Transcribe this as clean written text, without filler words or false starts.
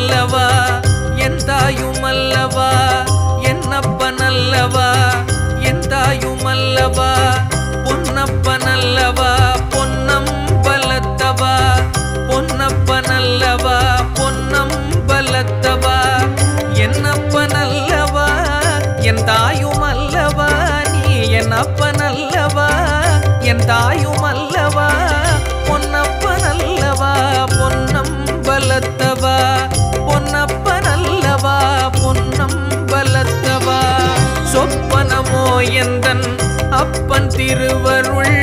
அல்லவா என் தாயும் அல்லவா என்னப்பன் அல்லவா என் தாயும் அல்லவா பொன்னப்பன் அல்லவா பொன்னம் பலத்தவா பொன்னப்பன் அல்லவா பொன்னம் பலத்தவா என்னப்பன் அல்லவா என் தாயும் அல்லவா நீ என் அப்பன் அல்லவா என் தாயும் அல்லவா பொன்னப்பன் அல்லவா பொன்னம் பலத்தவா பொன்னப்பன் அல்லவா பொன்னம் பலத்தவா சொப்பனமோ எந்தன் அப்பன் திருவருள்